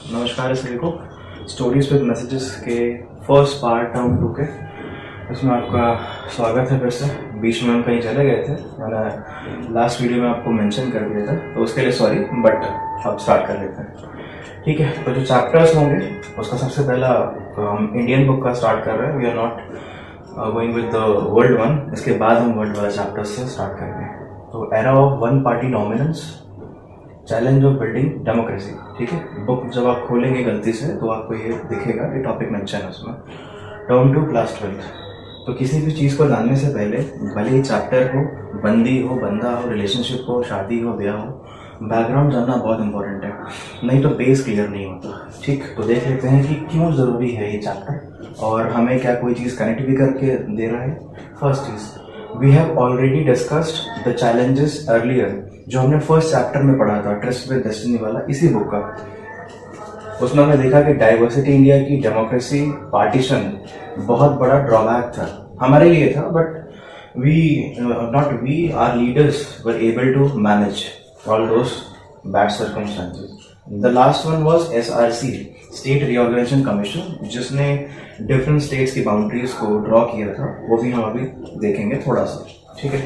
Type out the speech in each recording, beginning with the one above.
नमस्कार सभी को। स्टोरीज विद मैसेजेस के फर्स्ट पार्ट हम टू के इसमें आपका स्वागत है। फिर से बीच में हम कहीं चले गए थे, मैंने लास्ट वीडियो में आपको मेंशन कर दिया था, तो उसके लिए सॉरी, बट अब स्टार्ट कर लेते हैं। ठीक है, तो जो चैप्टर्स होंगे उसका सबसे पहला तो हम इंडियन बुक का स्टार्ट कर रहे हैं। We are not going with the world one, इसके बाद हम वर्ल्ड वाला चैप्टर से स्टार्ट करेंगे। तो era of one party dominance, challenge of building democracy. ठीक है, बुक जब आप खोलेंगे गलती से तो आपको ये दिखेगा, ये टॉपिक मेंशन है उसमें, टर्म टू क्लास 12। तो किसी भी चीज़ को जानने से पहले, भले ही चैप्टर हो, बंदी हो, बंदा हो, रिलेशनशिप हो, शादी हो, ब्याह हो, बैकग्राउंड जानना बहुत इंपॉर्टेंट है, नहीं तो बेस क्लियर नहीं होता। ठीक, तो देख लेते हैं कि क्यों ज़रूरी है ये चैप्टर और हमें क्या कोई चीज़ कनेक्ट भी करके दे रहा है। फर्स्ट चीज़, we have already discussed the challenges earlier, जो हमने फर्स्ट चैप्टर में पढ़ा था, ट्रस्ट विद डेस्टिनी वाला, इसी बुक का। उसमें हमने देखा कि डाइवर्सिटी इंडिया की डेमोक्रेसी पार्टीशन बहुत बड़ा ड्रॉबैक था हमारे लिए था, but we are leaders were able to manage all those bad circumstances. The last one was SRC, state reorganisation commission, जिसने डिफरेंट स्टेट्स की बाउंड्रीज को ड्रॉ किया था, वो भी हम अभी देखेंगे थोड़ा सा। ठीक है,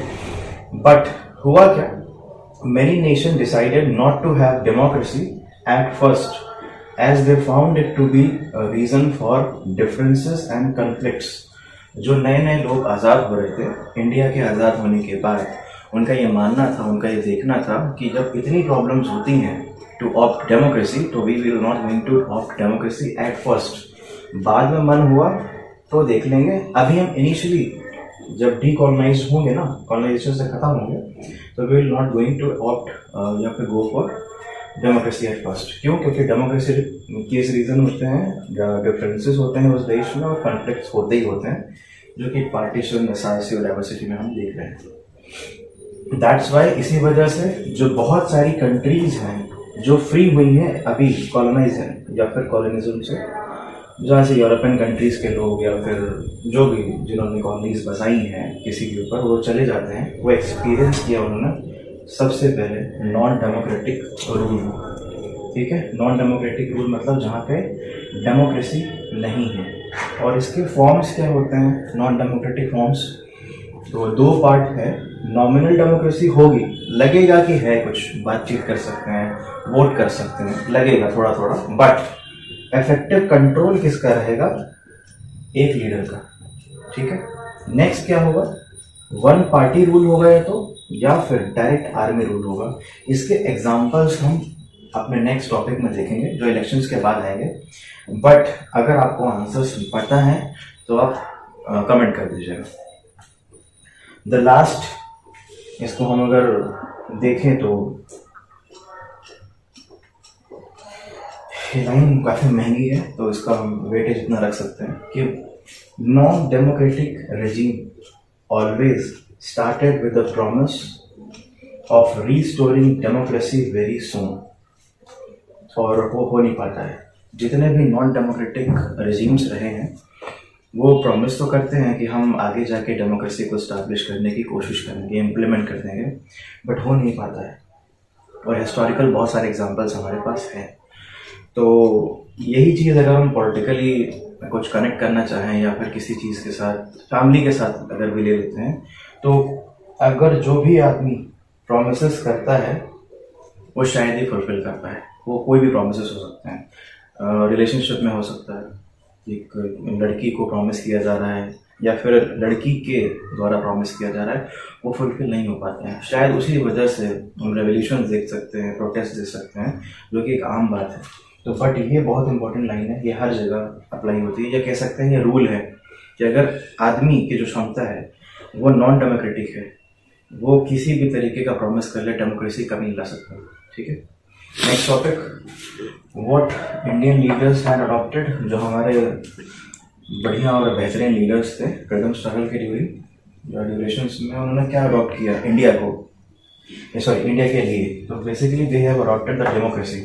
बट हुआ क्या, many nations decided not to have democracy at first, as they found it to be a reason for differences and conflicts. जो नए नए लोग आज़ाद हो रहे थे इंडिया के आज़ाद होने के बाद, उनका ये मानना था, उनका ये देखना था कि जब इतनी प्रॉब्लम्स होती हैं टू ऑप्ट डेमोक्रेसी, तो we will not going to opt democracy at first. बाद में मन हुआ तो देख लेंगे। अभी हम इनिशियली जब डीकॉलोनाइज होंगे ना, कॉलोनाइजेशन से खत्म होंगे, तो we will not going to opt या फिर go for democracy at first. क्यों? क्योंकि डेमोक्रेसी के इस रीज़न होते हैं, डिफरेंसेस होते हैं उस देश में और कॉन्फ्लिक्ट्स होते ही होते हैं, जो कि पार्टीशन, SRC और डाइवर्सिटी में हम देख रहे हैं। दैट्स वाई, इसी वजह से जो बहुत सारी कंट्रीज हैं जो फ्री हुई हैं अभी कॉलोनाइज हैं या फिर कॉलोनिज्म से, जहाँ से यूरोपियन कंट्रीज के लोग या फिर जो भी जिन्होंने कॉलोनीज बसाई हैं किसी के ऊपर, वो चले जाते हैं। वो एक्सपीरियंस किया उन्होंने सबसे पहले नॉन डेमोक्रेटिक रूल। ठीक है, नॉन डेमोक्रेटिक रूल मतलब जहाँ पे डेमोक्रेसी नहीं है। और इसके फॉर्म्स क्या होते हैं नॉन डेमोक्रेटिक फॉर्म्स? तो दो पार्ट है। नॉमिनल डेमोक्रेसी होगी, लगेगा कि है, कुछ बातचीत कर सकते हैं, वोट कर सकते हैं, लगेगा थोड़ा थोड़ा, बट इफेक्टिव कंट्रोल किसका रहेगा? एक लीडर का। ठीक है, नेक्स्ट क्या होगा? वन पार्टी रूल होगा या फिर डायरेक्ट आर्मी रूल होगा। इसके एग्जांपल्स हम अपने नेक्स्ट टॉपिक में देखेंगे जो इलेक्शंस के बाद आएंगे। बट अगर आपको आंसर्स पता है तो आप कमेंट कर दीजिएगा। द लास्ट, इसको हम अगर देखें तो ये लाइन काफ़ी महंगी है, तो इसका हम वेटेज इतना रख सकते हैं कि non democratic regime always started with the promise of restoring democracy very soon. और वो हो नहीं पाता है। जितने भी नॉन डेमोक्रेटिक रेजिम्स रहे हैं वो प्रॉमिस तो करते हैं कि हम आगे जाके डेमोक्रेसी को स्टैब्लिश करने की कोशिश करेंगे, इम्प्लीमेंट कर देंगे, बट हो नहीं पाता है। और हिस्टोरिकल बहुत सारे एग्जाम्पल्स हमारे पास हैं। तो यही चीज़ अगर हम पॉलिटिकली कुछ कनेक्ट करना चाहें या फिर किसी चीज़ के साथ, फैमिली के साथ अगर भी ले लेते हैं, तो अगर जो भी आदमी प्रॉमिसेस करता है वो शायद ही फुलफिल कर पाए। वो कोई भी प्रॉमिसेस हो सकते हैं, रिलेशनशिप में हो सकता है, एक लड़की को प्रॉमिस किया जा रहा है या फिर लड़की के द्वारा प्रॉमिस किया जा रहा है, वो फुलफिल नहीं हो पाते हैं। शायद उसी वजह से हम रेवोल्यूशन देख सकते हैं, प्रोटेस्ट देख सकते हैं, जो कि एक आम बात है। तो बट ये बहुत इंपॉर्टेंट लाइन है, ये हर जगह अप्लाई होती है, या कह सकते हैं ये रूल है कि अगर आदमी की जो क्षमता है वो नॉन डेमोक्रेटिक है, वो किसी भी तरीके का प्रॉमिस कर ले, डेमोक्रेसी कभी नहीं ला सकता। ठीक है, next topic, what Indian leaders had adopted, जो हमारे बढ़िया और बेहतरीन लीडर्स थे फ्रीडम स्ट्रगल के ड्यूरेशन में, उन्होंने क्या अडॉप्ट किया इंडिया को, सॉरी इंडिया के लिए। तो basically they have adopted the democracy,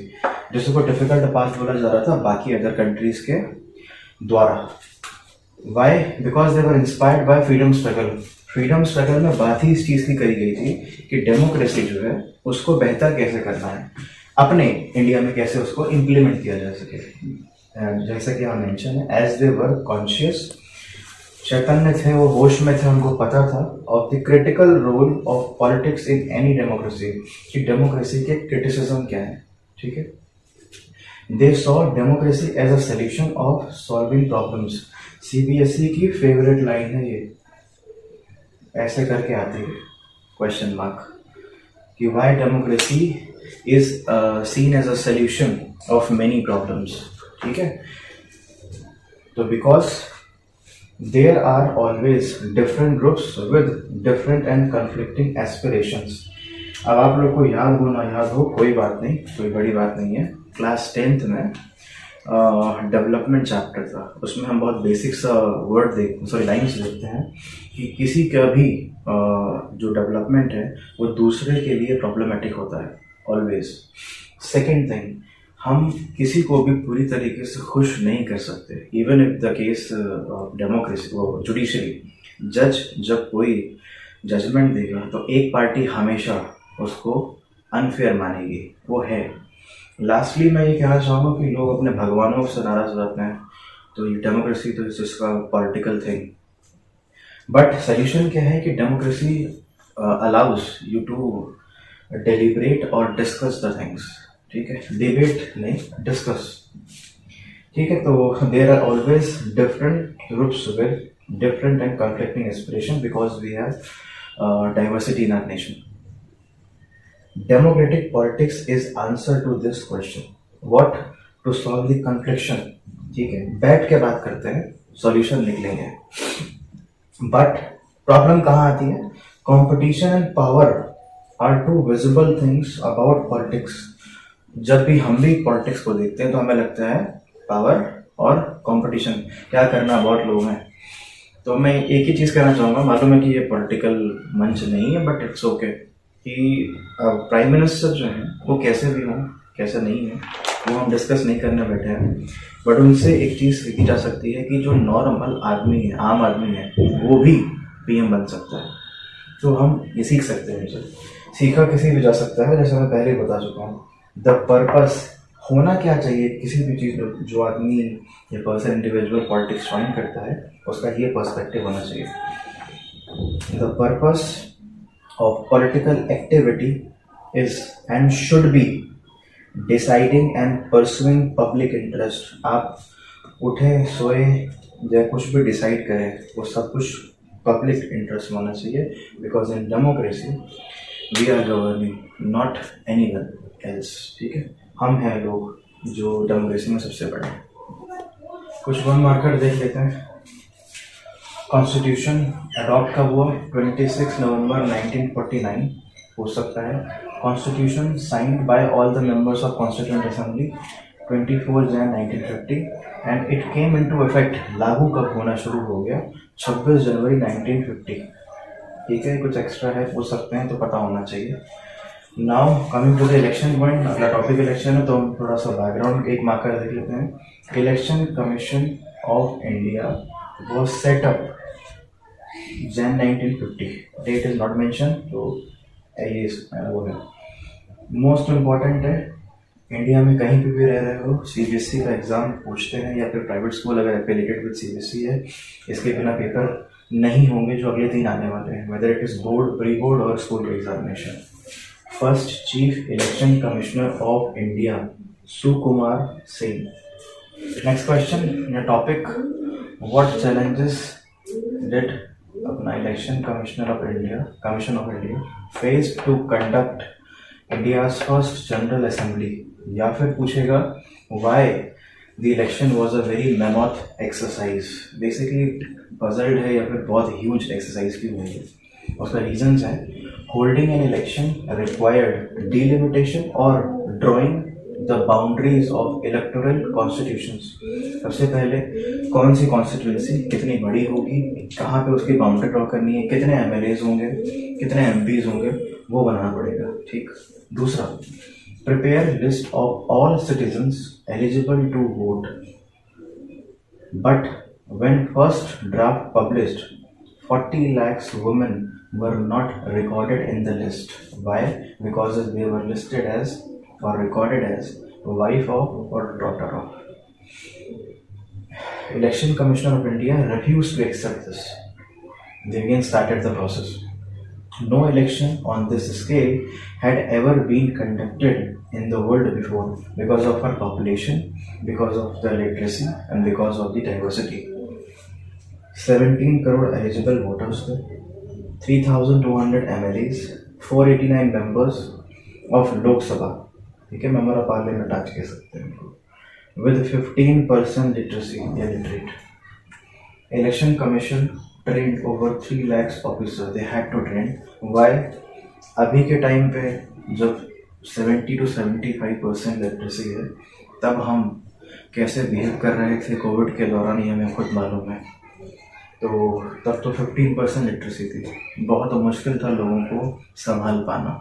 जिसको डिफिकल्ट पाथ बोला जा रहा था बाकी अदर कंट्रीज के द्वारा। Why? Because they were inspired by freedom struggle. Freedom struggle में बात ही इस चीज़ की करी गई थी कि डेमोक्रेसी जो है उसको बेहतर कैसे करना है। अपने इंडिया में कैसे उसको इम्प्लीमेंट किया जा सके। जैसा कि यहाँ मेंशन है, एज दे वर कॉन्शियस, चैतन्य थे, वो होश में थे, उनको पता था of the critical role of politics in any democracy, कि डेमोक्रेसी के क्रिटिसिज्म क्या है। ठीक है, they saw democracy as a solution of solving problems. CBSE की फेवरेट लाइन है ये, ऐसे करके आती है क्वेश्चन मार्क, कि why democracy is seen as a solution of many problems. ठीक है, तो because there are always different groups with different and conflicting aspirations। अब आप लोग को याद हो ना याद हो कोई बात नहीं, कोई बड़ी बात नहीं है। क्लास 10th में डेवलपमेंट चैप्टर था, उसमें हम बहुत बेसिक सा वर्ड लाइन्स देखते हैं कि किसी का भी जो डेवलपमेंट है वो दूसरे के लिए प्रॉब्लमेटिक होता है ऑलवेज। सेकेंड थिंग, हम किसी को भी पूरी तरीके से खुश नहीं कर सकते। Even if the case democracy, वो जुडिशरी जज जब कोई जजमेंट देगा तो एक पार्टी हमेशा उसको अनफेयर मानेगी, वो है। लास्टली मैं ये कहना चाहूँगा कि लोग अपने भगवानों से नाराज हो जाते हैं, तो ये डेमोक्रेसी तो इसका पॉलिटिकल थिंग। बट सोल्यूशन क्या है कि democracy allows you to deliberate और डिस्कस द थिंग्स। ठीक है, डिबेट नहीं, डिस्कस। ठीक है, तो there are always different groups with different and conflicting aspiration because we have diversity in our nation. Democratic politics is answer to this question, what to solve the confliction. ठीक है, बैठ के बात करते हैं, सॉल्यूशन निकलेंगे। बट प्रॉब्लम कहाँ आती है? Competition and power are two visible things about politics. जब भी हम भी पॉलिटिक्स को देखते हैं तो हमें लगता है पावर और कंपटीशन, क्या करना बहुत लोग हैं। तो मैं एक ही चीज़ कहना चाहूँगा, मालूम है कि ये पॉलिटिकल मंच नहीं है, बट इट्स ओके कि प्राइम मिनिस्टर जो हैं वो कैसे भी हों, कैसे नहीं है, वो हम डिस्कस नहीं करने बैठे हैं। बट उनसे एक चीज़ सीखी जा सकती है कि जो नॉर्मल आदमी है, आम आदमी है, वो भी पीएम बन सकता है। तो हम ये सीख सकते हैं, सीखा किसी भी जा सकता है। जैसे मैं पहले ही बता चुका हूँ, द पर्पस होना क्या चाहिए किसी भी चीज़ में, जो आदमी या पर्सन इंडिविजुअल पॉलिटिक्स ज्वाइन करता है उसका ये पर्सपेक्टिव होना चाहिए। The purpose of political activity is and should be deciding and pursuing public interest. आप उठे सोए या कुछ भी डिसाइड करें, वो सब कुछ पब्लिक इंटरेस्ट होना चाहिए। Because in democracy we are governing, not anyone else. ठीक है, हम हैं लोग जो डेमोक्रेसी में सबसे बड़े हैं। कुछ वन मार्कर देख लेते हैं। कॉन्स्टिट्यूशन अडॉप्ट कब हुआ? 26 नवंबर 1949 हो सकता है। Constitution signed by all the members of constituent assembly 24 जन 1950 and it came into effect, लागू कब होना शुरू हो गया? 26 जनवरी 1950। ठीक है, कुछ एक्स्ट्रा है पूछ सकते हैं तो पता होना चाहिए। Now coming to the election point, अगला टॉपिक इलेक्शन है तो हम थोड़ा सा बैकग्राउंड एक मार्कर देख लेते हैं। Election commission of India was set up Jan 1950, date is not mention, तो ये वो है। मोस्ट इम्पॉर्टेंट है, इंडिया में कहीं भी रह रहे हो, सीबीएसई का एग्जाम पूछते हैं या फिर प्राइवेट स्कूल अगर एफिलिएटेड विद सीबीएसई है, इसके बिना पेपर नहीं होंगे जो अगले 3 आने वाले हैं, whether it is board, pre board और school examination. First chief election commissioner of India Sukumar Singh. Next question या टॉपिक, व्हाट चैलेंजेस डिड अपना election commissioner of India, commission of India face to conduct India's first general assembly. या फिर पूछेगा why the election was a very mammoth exercise. Basically puzzled है या फिर बहुत huge exercise क्यों हुई है, उसका रीजंस है। Holding an election required delimitation और drawing the boundaries of electoral constitutions. सबसे पहले कौन सी कॉन्स्टिट्यूंसी कितनी बड़ी होगी, कहाँ पे उसकी बाउंड्री ड्रॉ करनी है, कितने एमएलएज होंगे, कितने एमपीज होंगे, वो बनाना पड़ेगा। ठीक। दूसरा, prepare list of all citizens eligible to vote, but when first draft published 40 lakhs women were not recorded in the list. Why? Because they were listed as or recorded as wife of or daughter of. Election Commissioner of India refused to accept this. They again started the process. No election on this scale had ever been conducted in the world before because of our population, because of the literacy, and because of the diversity. 17 crore eligible voters थे, 3,200 MLAs, 489 members of Lok Sabha, ठीक है, member of parliament आज कह सकते हैं उनको, with 15% literacy या literate. Election Commission trained over 3 lakhs officers. They had to train. Why? अभी के टाइम पे जब 70 to 75% लिटरेसी है, तब हम कैसे बिहेव कर रहे थे कोविड के दौरान ये हमें खुद मालूम है. तो तब तो 15% लिटरेसी थी, बहुत मुश्किल था लोगों को संभाल पाना,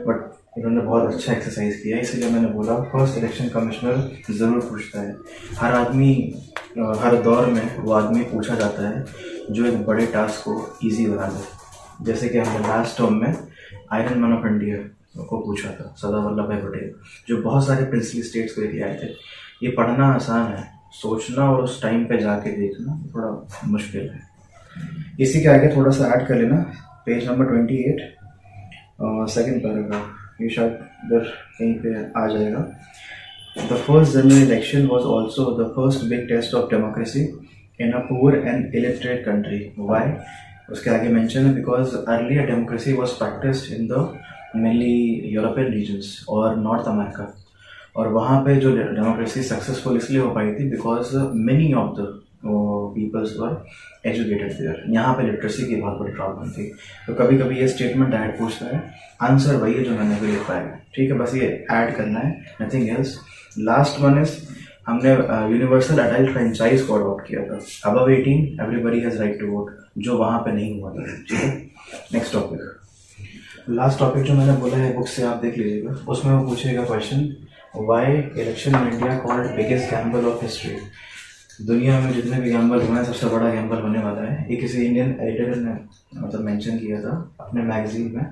बट इन्होंने बहुत अच्छा एक्सरसाइज किया. इसलिए मैंने बोला फर्स्ट इलेक्शन कमिश्नर ज़रूर पूछता है. हर आदमी हर दौर में वो आदमी पूछा जाता है जो एक बड़े टास्क को इजी बना दे. जैसे कि हमने लास्ट टर्म में आयरन मैन ऑफ इंडिया को पूछा था, सरदार वल्लभ भाई पटेल, जो बहुत सारे प्रिंसली स्टेट्स को लेके आए थे. ये पढ़ना आसान है, सोचना और उस टाइम पे जाके देखना थोड़ा मुश्किल है. इसी के आगे थोड़ा सा ऐड कर लेना, पेज नंबर 28 सेकेंड पैराग्राफ, ये शायद इधर कहीं पे आ जाएगा. The first general election was also the first big test of democracy in a poor and illiterate country. Why? उसके आगे mention है because earlier democracy was practiced in the mainly European regions और North America. और वहाँ पे जो democracy successful इसलिए हो पाई थी because many of the peoples were educated there. यहाँ पे लिटरेसी की बहुत बड़ी प्रॉब्लम थी. तो कभी कभी ये स्टेटमेंट ऐड पूछता है, आंसर वही है जो मैंने अभी लिखा है, ठीक है, बस ये ऐड करना है, nothing else. Last one is हमने यूनिवर्सल अडल्ट फ्रेंचाइज को अडॉप्ट किया था. Above 18 everybody has right to vote, जो वहाँ पे नहीं हुआ था. ठीक है, नेक्स्ट टॉपिक. लास्ट टॉपिक जो मैंने बोला है बुक से आप देख लीजिएगा, उसमें वो पूछेगा question, why election in India called biggest gamble of history. दुनिया में जितने भी गैम्बल हुए हैं सबसे बड़ा गैम्बल होने वाला है. ये किसी इंडियन एडिटर ने मतलब मेंशन किया था अपने मैगजीन में,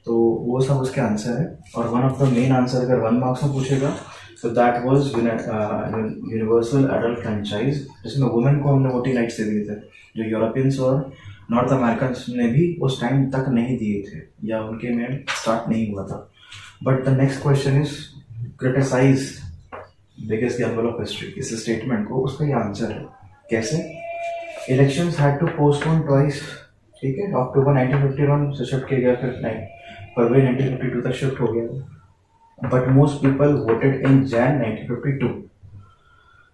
तो वो सब उसके आंसर है. और one of the main answer अगर 1 मार्क्स में पूछेगा तो that was universal adult franchise, जिसमें वुमेन को हमने वोटिंग राइट्स दे दिए थे, जो यूरोपियंस और नॉर्थ अमेरिकन ने भी उस टाइम तक नहीं दिए थे या उनके में स्टार्ट नहीं हुआ था. But the next question is criticise biggest gamble of history. इस स्टेटमेंट को उसका ये आंसर है. कैसे? Elections had to postpone twice, ठीक है, अक्टूबर 1951 से शिफ्ट किया गया, फिर फरवरी 1952 तक शिफ्ट हो गया. बट मोस्ट पीपल वोटेड इन जैन 1952.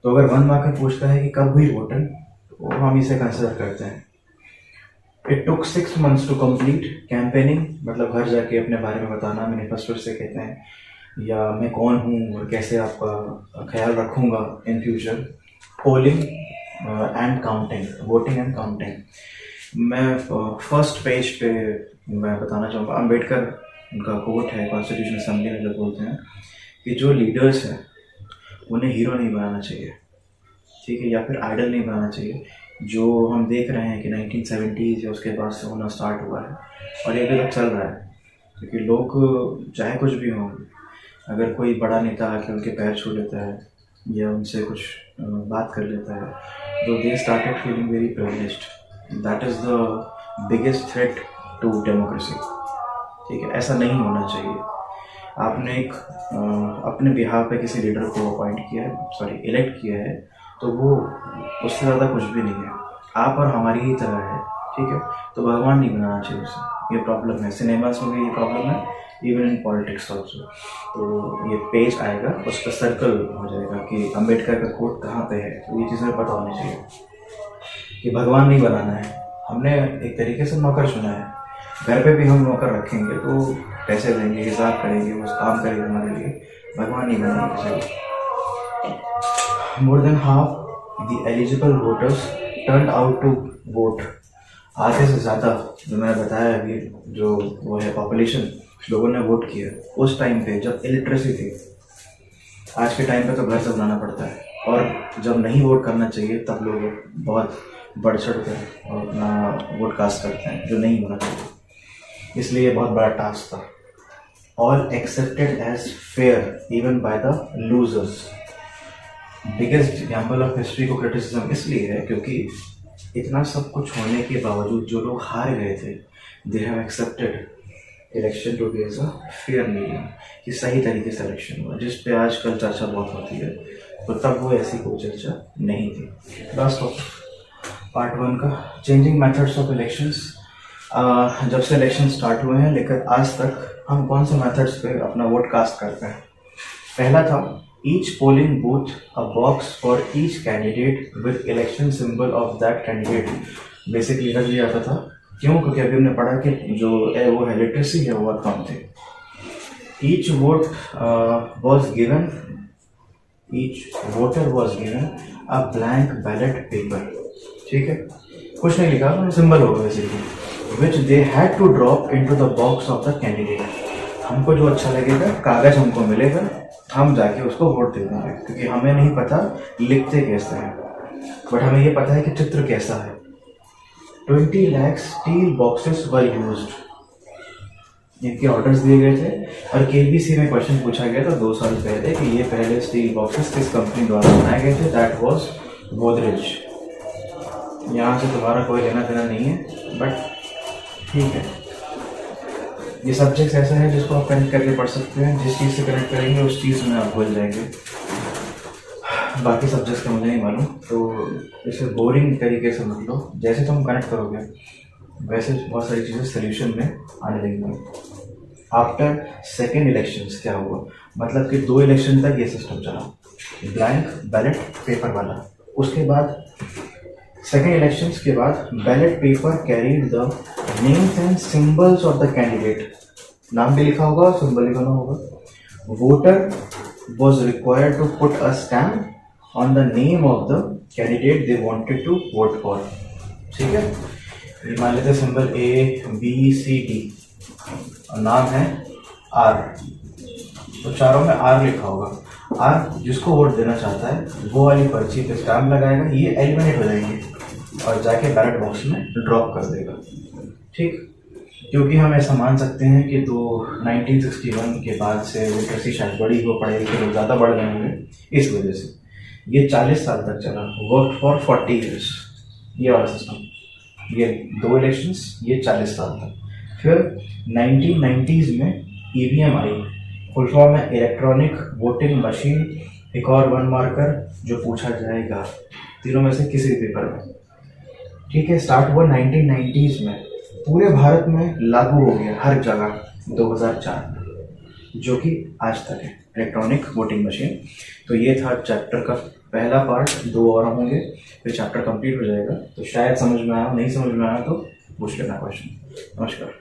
तो अगर 1 मार्क में पूछता है कि कब हुई वोटिंग, तो हम इसे कंसिडर करते हैं. It took 6 months to complete campaigning, मतलब घर जाके अपने बारे में बताना, मैनिफेस्टो से कहते हैं, या मैं कौन हूँ और कैसे आपका ख्याल रखूँगा in future. Polling and counting, voting and counting. मैं फर्स्ट पेज पे मैं बताना चाहूँगा, अम्बेडकर उनका कोट है कॉन्स्टिट्यूशन असेंबली में, जो बोलते हैं कि जो लीडर्स हैं उन्हें हीरो नहीं बनाना चाहिए, ठीक है, या फिर आइडल नहीं बनाना चाहिए, जो हम देख रहे हैं कि 1970s या उसके बाद से होना स्टार्ट हुआ है और ये अभी तक चल रहा है. क्योंकि लोग चाहे कुछ भी हों, अगर कोई बड़ा नेता आके उनके पैर छू लेता है या उनसे कुछ बात कर लेता है, तो they started feeling very privileged. That is the biggest threat to democracy. ठीक है, ऐसा नहीं होना चाहिए. आपने एक अपने बिहाफ पे किसी लीडर को अपॉइंट किया है, इलेक्ट किया है, तो वो उससे ज़्यादा कुछ भी नहीं है, आप और हमारी ही तरह है. ठीक है, तो भगवान नहीं बनाना चाहिए उसे. ये प्रॉब्लम है, सिनेमास में भी ये प्रॉब्लम है, इवन इन पॉलिटिक्स ऑल्सो. तो ये पेज आएगा, उस पर सर्कल हो जाएगा कि अम्बेडकर का कोट कहाँ पे है. तो ये चीज़ें पता होनी चाहिए कि भगवान नहीं बनाना है. हमने एक तरीके से नौकर चुना है. घर पे भी हम नौकर रखेंगे तो पैसे देंगे, हिसाब करेंगे, उस काम करेंगे हमारे लिए. भगवान नहीं बनाना चाहिए. More than half the eligible voters turn out to vote. आधे से ज़्यादा जो मैंने बताया अभी, जो वो है पॉपुलेशन, लोगों ने वोट किया उस टाइम पे जब इलिटरेसी थी. आज के टाइम पे तो घर से बनाना पड़ता है, और जब नहीं वोट करना चाहिए तब लोग बहुत बढ़ चढ़ कर और अपना वोट कास्ट करते हैं, जो नहीं होना चाहिए. इसलिए बहुत बड़ा टास्क था. all accepted as fair even by the losers. Biggest example of history को क्रिटिसिज्म इसलिए है क्योंकि इतना सब कुछ होने के बावजूद जो लोग हार गए थे, they have accepted election to be as a fair medium, कि सही तरीके से इलेक्शन हुआ, जिस पे आजकल चर्चा बहुत होती है, तो तब वो ऐसी कोई चर्चा नहीं थी। लास्ट ऑफ पार्ट 1 का चेंजिंग मेथड्स ऑफ इलेक्शंस। जब से इलेक्शन स्टार्ट हुए हैं लेकर आज तक हम कौन से मेथड्स पे अपना वोट कास्ट करते हैं। पहला था each polling booth a box for each candidate with election symbol of that candidate। Basically रख दिया जाता था, क्यों? क्योंकि अभी हमने पढ़ा कि जो है वो है लिटरेसी है, वो बहुत कम थे। each voter was given a blank ballot paper, ठीक है, कुछ नहीं लिखा, सिंबल होगा basically, which they had to drop into the box of the candidate। हमको जो अच्छा लगेगा कागज हमको मिलेगा, हम जाके उसको वोट दे देंगे, क्योंकि हमें नहीं पता लिखते कैसे हैं, बट हमें ये पता है कि चित्र कैसा है। 20 lakh steel boxes were used, इनके ऑर्डर्स दिए गए थे, और केबीसी में क्वेश्चन पूछा गया था 2 साल पहले कि ये पहले स्टील बॉक्सेस किस कंपनी द्वारा बनाए गए थे। That was Godrej. यहाँ से तुम्हारा कोई लेना देना नहीं है, बट ठीक है, ये सब्जेक्ट्स ऐसा है जिसको आप कनेक्ट करके पढ़ सकते हैं। जिस चीज़ से कनेक्ट करेंगे उस चीज़ में आप भूल जाएंगे, बाकी सब्जेक्ट्स का मुझे नहीं मालूम, तो इसे बोरिंग तरीके से मत लो। जैसे तुम कनेक्ट करोगे वैसे बहुत सारी चीज़ें सोल्यूशन में आने लगेंगी। आफ्टर सेकेंड इलेक्शंस क्या हुआ, मतलब कि 2 इलेक्शन तक ये सिस्टम चला, ब्लैंक बैलेट पेपर वाला। उसके बाद सेकेंड इलेक्शंस के बाद ballot paper carried the names and symbols of the candidate, नाम भी लिखा होगा, सिंबल लिखा होगा। Voter was required to put a stamp on the name of the candidate they wanted to vote for, ठीक है। ये मान लेते हैं सिंबल ABCD और नाम है R, तो चारों में R लिखा होगा। R जिसको वोट देना चाहता है वो वाली पर्ची पे स्टैम्प लगाएगा, ये एलिमिनेट हो जाएंगे और जाके बैलेट बॉक्स में ड्रॉप कर देगा, ठीक। क्योंकि हम ऐसा मान सकते हैं कि 1961 के बाद से लिटरेसी शायद बढ़ी हो, पढ़े लिखे लोग ज़्यादा बढ़ गए होंगे, इस वजह से ये 40 साल तक चला, वर्क फॉर 40 ईयर्स ये वाला सिस्टम। ये 2 इलेक्शंस, ये 40 साल तक। फिर 1990s में EVM आई, फुल फॉर्म है इलेक्ट्रॉनिक वोटिंग मशीन, एक और 1 मार्कर जो पूछा जाएगा तीनों में से किसी भी पेपर में, ठीक है। स्टार्ट हुआ 1990s में, पूरे भारत में लागू हो गया हर जगह 2004 में, जो कि आज तक है इलेक्ट्रॉनिक वोटिंग मशीन। तो ये था चैप्टर का पहला पार्ट, 2 और होंगे, फिर चैप्टर कंप्लीट हो जाएगा। तो शायद समझ में आया, नहीं समझ में आया तो पूछ लेना क्वेश्चन। नमस्कार।